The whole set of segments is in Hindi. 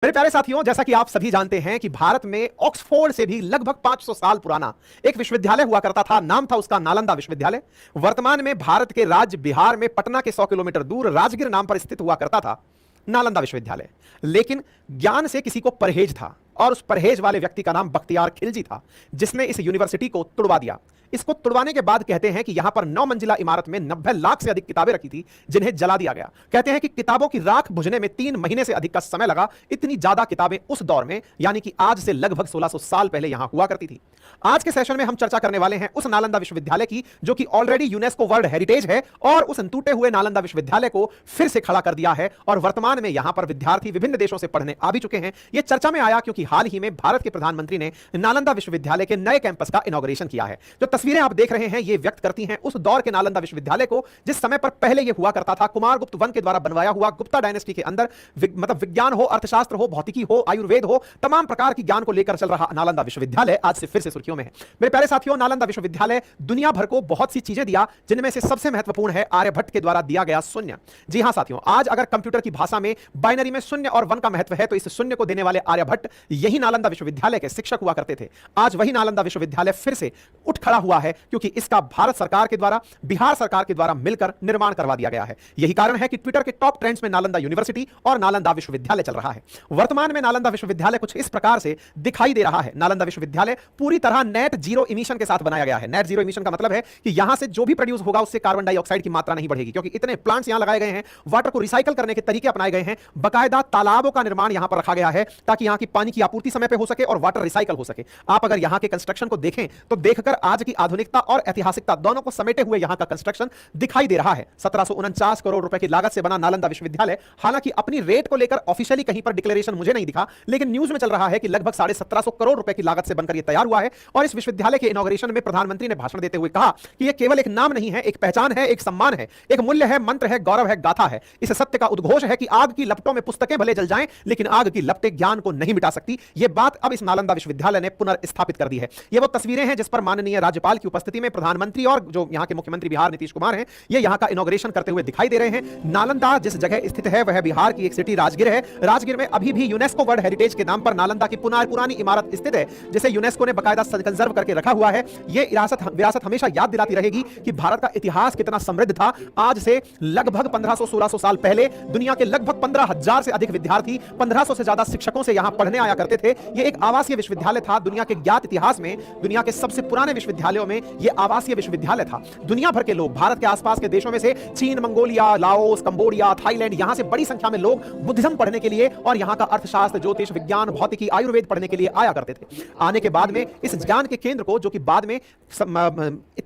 मेरे प्यारे साथियों, जैसा कि आप सभी जानते हैं कि भारत में ऑक्सफोर्ड से भी लगभग 500 साल पुराना एक विश्वविद्यालय हुआ करता था। नाम था उसका नालंदा विश्वविद्यालय। वर्तमान में भारत के राज्य बिहार में पटना के 100 किलोमीटर दूर राजगीर नाम पर स्थित हुआ करता था नालंदा विश्वविद्यालय। लेकिन ज्ञान से किसी को परहेज था और उस परहेज वाले व्यक्ति का नाम बख्तियार खिलजी था, जिसने इस यूनिवर्सिटी को तुड़वा दिया। इसको तुड़वाने के बाद कहते हैं कि यहां पर 9 मंजिला इमारत में 90 लाख से अधिक किताबें रखी थी, जिन्हें जला दिया गया। कहते हैं कि किताबों की राख बुझने में 3 महीने से अधिक का समय लगा। इतनी ज्यादा किताबें उस दौर में, यानी कि आज से लगभग 1600 साल पहले यहां हुआ करती थी। आज के सेशन में हम चर्चा करने वाले हैं उस नालंदा विश्वविद्यालय की, जो कि ऑलरेडी यूनेस्को वर्ल्ड हेरिटेज है और उस टूटे हुए नालंदा विश्वविद्यालय को फिर से खड़ा कर दिया है। और वर्तमान में यहां पर विद्यार्थी विभिन्न देशों से पढ़ने आ भी चुके हैं। यह चर्चा में आया क्योंकि हाल ही में भारत के प्रधानमंत्री ने नालंदा विश्वविद्यालय के नए कैंपस का इनॉग्रेशन किया है। जो तस्वीरें आप देख रहे हैं ये व्यक्त करती हैं उस दौर के नालंदा विश्वविद्यालय को, जिस समय पर पहले यह हुआ करता था कुमारगुप्त वन के द्वारा बनवाया हुआ। गुप्ता डायनेस्टी के अंदर मतलब विज्ञान हो, अर्थशास्त्र हो, भौतिकी हो, आयुर्वेद हो, तमाम प्रकार की ज्ञान को लेकर चल रहा नालंदा विश्वविद्यालय आज से फिर से सुर्खियों में है। मेरे प्यारे साथियों, नालंदा विश्वविद्यालय दुनिया भर को बहुत सी चीजें दिया, जिनमें से सबसे महत्वपूर्ण है आर्यभट्ट के द्वारा दिया गया शून्य। जी हां साथियों, आज अगर कंप्यूटर की भाषा में बाइनरी में शून्य और वन का महत्व है, तो इस शून्य को देने वाले आर्यभट्ट यही नालंदा विश्वविद्यालय के शिक्षक हुआ करते थे। आज वही नालंदा विश्वविद्यालय फिर से उठ खड़ा हुआ है, क्योंकि इसका भारत सरकार के द्वारा, बिहार सरकार के द्वारा मिलकर निर्माण करवा दिया गया है। यही कारण है कि ट्विटर के टॉप ट्रेंड्स में नालंदा यूनिवर्सिटी और नालंदा विश्वविद्यालय चल रहा है। वर्तमान में नालंदा विश्वविद्यालय कुछ इस प्रकार से दिखाई दे रहा है। नालंदा विश्वविद्यालय पूरी तरह नेट जीरो इमिशन के साथ बनाया गया है। नेट जीरो इमिशन का मतलब है कि यहां से जो भी प्रोड्यूस होगा उससे कार्बन डाइऑक्साइड की मात्रा नहीं बढ़ेगी, क्योंकि इतने प्लांट्स यहां लगाए गए हैं, वाटर को रिसाइकल करने के तरीके अपनाए गए हैं, बकायदा तालाबों का निर्माण यहां पर रखा गया है ताकि यहां की पानी की आपूर्ति समय पे हो सके और वाटर रिसाइकल हो सके। आप अगर यहां के कंस्ट्रक्शन को देखें तो देखकर आज की आधुनिकता और ऐतिहासिकता दोनों को समेटे हुए यहां का कंस्ट्रक्शन दिखाई दे रहा है। 1749 करोड़ रुपए की लागत से बना नालंदा विश्वविद्यालय, हालांकि अपनी रेट को लेकर ऑफिशियली कहीं पर डिक्लेरेशन मुझे नहीं दिखा, लेकिन न्यूज में चल रहा है कि लगभग 1750 करोड़ रुपए की लागत से बनकर यह तैयार हुआ है। और इस विश्वविद्यालय के इनॉग्रेशन में प्रधानमंत्री ने भाषण देते हुए कहा कि यह केवल एक नाम नहीं है, एक पहचान है, एक सम्मान है, एक मूल्य है, मंत्र है, गौरव है, गाथा है। इस सत्य का उद्घोष है कि आग की लपटों में पुस्तकें भले जल जाएं, लेकिन आग की लपटें ज्ञान को नहीं मिटा सकती। यह बात अब इस नालंदा विश्वविद्यालय ने पुनर्स्थापित कर दी है। ये वो तस्वीरें हैं जिस पर माननीय राज्यपाल की उपस्थिति में प्रधानमंत्री और जो यहां के मुख्यमंत्री बिहार नीतीश कुमार हैं, ये यहां का इनॉग्रेशन करते हुए दिखाई दे रहे हैं। नालंदा जिस जगह स्थित है वह बिहार की एक सिटी राजगीर है। राजगीर में अभी भी यूनेस्को वर्ल्ड हेरिटेज के नाम पर नालंदा की पुरानी इमारत स्थित है, जिसे यूनेस्को ने बाकायदा कंजर्व करके रखा हुआ है। यह विरासत हमेशा याद दिलाती रहेगी कि भारत का इतिहास कितना समृद्ध था। आज से लगभग 1500-1600 साल पहले दुनिया के लगभग 15,000 से अधिक विद्यार्थी, 1500 से ज्यादा शिक्षकों से यहां पढ़ने आया करते थे। यह एक आवासीय विश्वविद्यालय था। दुनिया के ज्ञात इतिहास में दुनिया के सबसे पुराने विश्वविद्यालयों में यह आवासीय विश्वविद्यालय था। दुनिया भर के लोग, भारत के आसपास के देशों में से चीन, मंगोलिया, लाओस, कंबोडिया, थाईलैंड, यहां से बड़ी संख्या में लोग बुद्धिज्म पढ़ने के लिए और यहां का अर्थशास्त्र, ज्योतिष, विज्ञान, भौतिकी, आयुर्वेद पढ़ने के लिए आया करते थे। आने के बाद में इस ज्ञान के केंद्र को, जो कि बाद में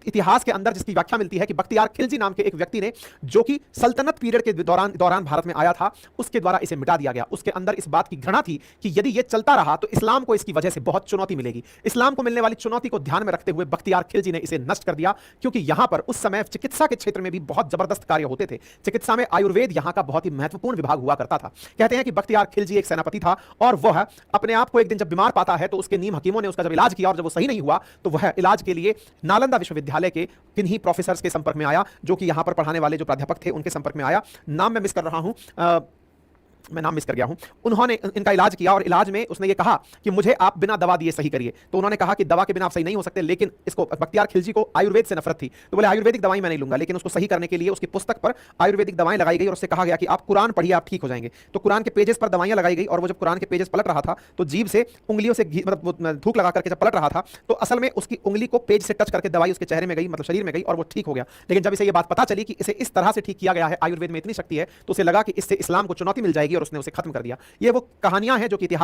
इतिहास के अंदर जिसकी व्याख्या मिलती है कि बख्तियार खिलजी नाम के एक व्यक्ति ने, जो कि सल्तनत पीरियड के दौरान भारत में आया था, उसके द्वारा इसे मिटा दिया गया। उसके अंदर इस बात की घृणा थी कि यदि यह चलता रहा तो इस्लाम को इसकी वजह से बहुत चुनौती मिलेगी। इस्लाम को मिलने वाली चुनौती को ध्यान में रखते हुए बख्तियार खिलजी ने इसे नष्ट कर दिया, क्योंकि यहां पर उस समय चिकित्सा के क्षेत्र में भी बहुत जबरदस्त कार्य होते थे। चिकित्सा में आयुर्वेद यहां का बहुत ही महत्वपूर्ण विभाग हुआ करता था। कहते हैं कि बख्तियार खिलजी एक सेनापति था और वह अपने आप को एक दिन जब बीमार पाता है तो उसके नीम हकीमों ने उसका जब इलाज किया और जब वो सही नहीं हुआ तो वह इलाज के लिए नालंदा विश्वविद्यालय के किन्हीं प्रोफेसर्स के संपर्क में आया, जो कि यहां पर पढ़ाने वाले जो प्राध्यापक थे उनके संपर्क में आया। नाम मैं मिस कर रहा हूं, मैं नाम मिस कर गया हूं। उन्होंने इनका इलाज किया और इलाज में उसने ये कहा कि मुझे आप बिना दवा दिए सही करिए। तो उन्होंने कहा कि दवा के बिना आप सही नहीं हो सकते, लेकिन इसको बख्तियार खिलजी को आयुर्वेद से नफरत थी, तो बोले आयुर्वेदिक दवाई मैं नहीं लूंगा। लेकिन उसको सही करने के लिए उसकी पुस्तक पर आयुर्वेदिक दवाएं लगाई गई और उससे कहा गया कि आप कुरान पढ़िए, आप ठीक हो जाएंगे। तो कुरान के पेजेस पर दवाइयां लगाई गई और वो जब कुरान के पेजेस पलट रहा था तो जीभ से उंगलियों से मतलब थूक लगा करके जब पलट रहा था तो असल में उसकी उंगली को पेज से टच करके दवाई उसके चेहरे में गई, मतलब शरीर में गई, और वो ठीक हो गया। लेकिन जब इसे ये बात पता चली कि इसे इस तरह से ठीक किया गया है, आयुर्वेद में इतनी शक्ति है, तो उसे लगा कि इससे इस्लाम को चुनौती मिल जाएगी और उसने उसे खत्म कर दिया। ये वो कहानियां हैं जो कि इतिहास